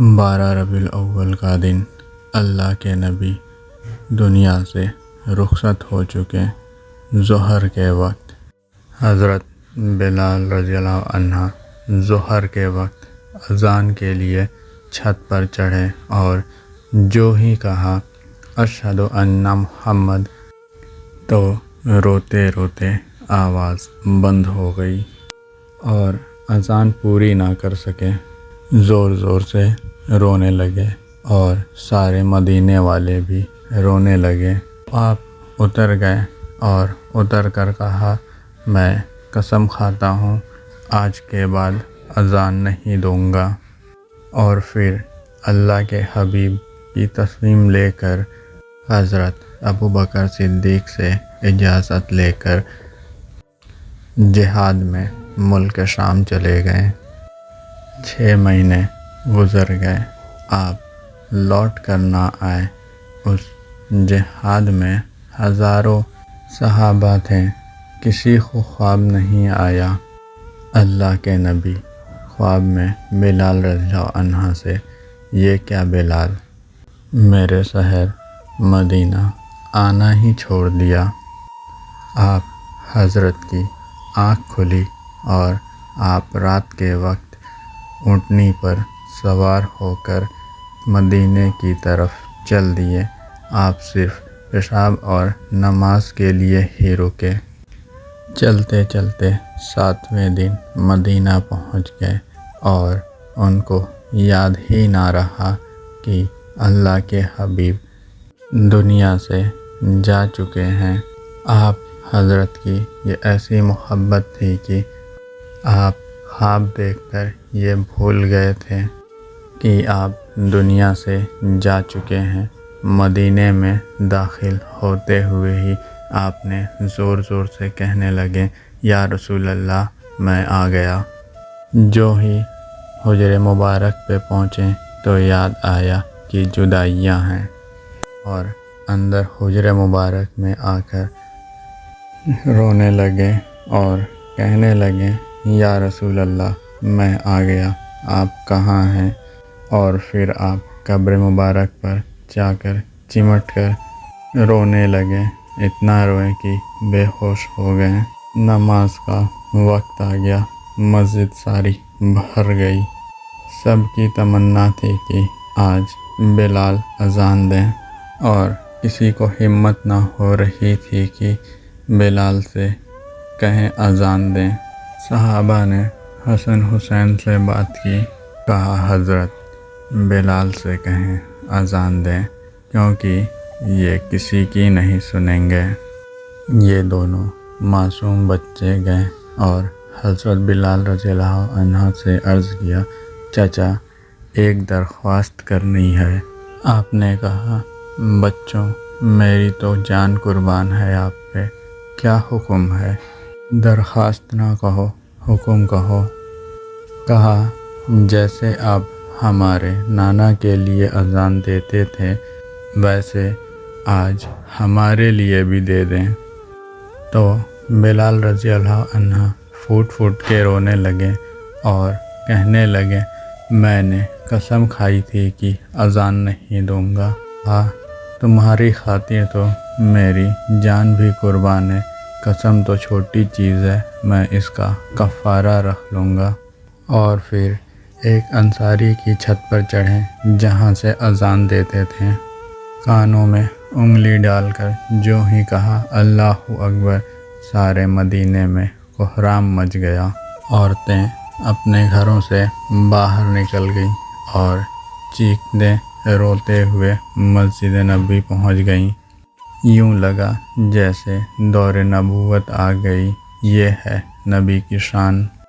12 ربیع الاول کا دن اللہ کے نبی دنیا سے رخصت ہو چکے۔ ظہر کے وقت حضرت بلال رضی اللہ عنہ ظہر کے وقت اذان کے لیے چھت پر چڑھے اور جو ہی کہا اشہد ان محمد تو روتے روتے آواز بند ہو گئی اور اذان پوری نہ کر سکے، زور زور سے رونے لگے اور سارے مدینے والے بھی رونے لگے۔ آپ اتر گئے اور اتر کر کہا میں قسم کھاتا ہوں آج کے بعد اذان نہیں دوں گا، اور پھر اللہ کے حبیب کی تسلیم لے کر حضرت ابوبکر صدیق سے اجازت لے کر جہاد میں ملک شام چلے گئے۔ 6 مہینے گزر گئے، آپ لوٹ کر نہ آئے۔ اس جہاد میں ہزاروں صحابہ تھے، کسی کو خواب نہیں آیا۔ اللہ کے نبی خواب میں بلال رضی اللہ عنہ سے یہ کیا بلال، میرے شہر مدینہ آنا ہی چھوڑ دیا؟ آپ حضرت کی آنکھ کھلی اور آپ رات کے وقت اونٹنی پر سوار ہو کر مدینے کی طرف چل دیے۔ آپ صرف پیشاب اور نماز کے لیے ہی رکے۔ چلتے چلتے 7ویں دن مدینہ پہنچ گئے اور ان کو یاد ہی نہ رہا کہ اللہ کے حبیب دنیا سے جا چکے ہیں۔ آپ حضرت کی یہ ایسی محبت تھی کہ آپ خواب دیکھ کر یہ بھول گئے تھے کہ آپ دنیا سے جا چکے ہیں۔ مدینے میں داخل ہوتے ہوئے ہی آپ نے زور زور سے کہنے لگے یا رسول اللہ میں آ گیا۔ جو ہی حجر مبارک پہ پہنچے تو یاد آیا کہ جدائیاں ہیں، اور اندر حجر مبارک میں آ کر رونے لگے اور کہنے لگے یا رسول اللہ میں آ گیا، آپ کہاں ہیں؟ اور پھر آپ قبر مبارک پر جا کر چمٹ کر رونے لگے، اتنا روئے کہ بے ہوش ہو گئے۔ نماز کا وقت آ گیا، مسجد ساری بھر گئی۔ سب کی تمنا تھی کہ آج بلال اذان دیں، اور کسی کو ہمت نہ ہو رہی تھی کہ بلال سے کہیں اذان دیں۔ صحابہ نے حسن حسین سے بات کی، کہا حضرت بلال سے کہیں اذان دیں کیونکہ یہ کسی کی نہیں سنیں گے۔ یہ دونوں معصوم بچے گئے اور حضرت بلال رضی اللہ عنہ سے عرض کیا چچا ایک درخواست کرنی ہے۔ آپ نے کہا بچوں میری تو جان قربان ہے آپ پہ، کیا حکم ہے؟ درخواست نہ کہو، حکم کہو۔ کہا جیسے آپ ہمارے نانا کے لیے اذان دیتے تھے ویسے آج ہمارے لیے بھی دے دیں۔ تو بلال رضی اللہ عنہ پھوٹ پھوٹ کے رونے لگے اور کہنے لگے میں نے قسم کھائی تھی کہ اذان نہیں دوں گا۔ ہاں تمہاری خاطر تو میری جان بھی قربان ہے، قسم تو چھوٹی چیز ہے، میں اس کا کفارہ رکھ لوں گا۔ اور پھر ایک انصاری کی چھت پر چڑھے جہاں سے اذان دیتے تھے، کانوں میں انگلی ڈال کر جو ہی کہا اللہ اکبر، سارے مدینے میں کوہرام مچ گیا۔ عورتیں اپنے گھروں سے باہر نکل گئیں اور چیختے روتے ہوئے مسجد نبی پہنچ گئیں۔ یوں لگا جیسے دور نبوت آ گئی۔ یہ ہے نبی کی شان۔